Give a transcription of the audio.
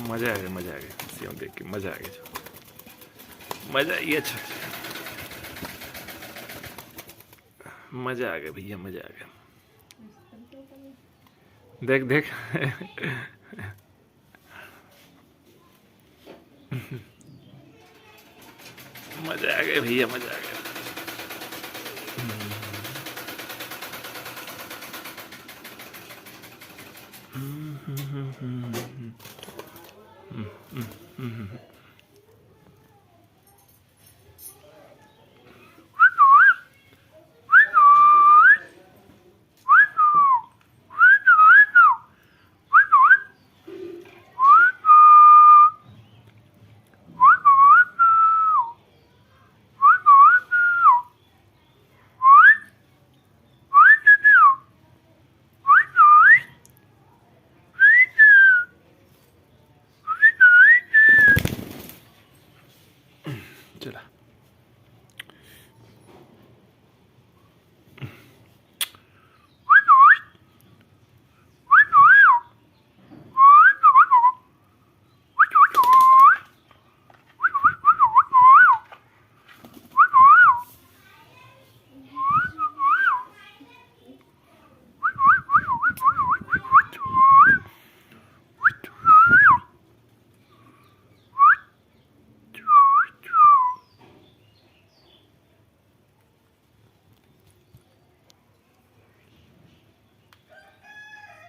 मजा आ गया सिंह देख के मजा आ गया मजा ये अच्छा मजा आ गया भैया मजा आ गया देख देख मजा आ गया भैया मजा आ गया चला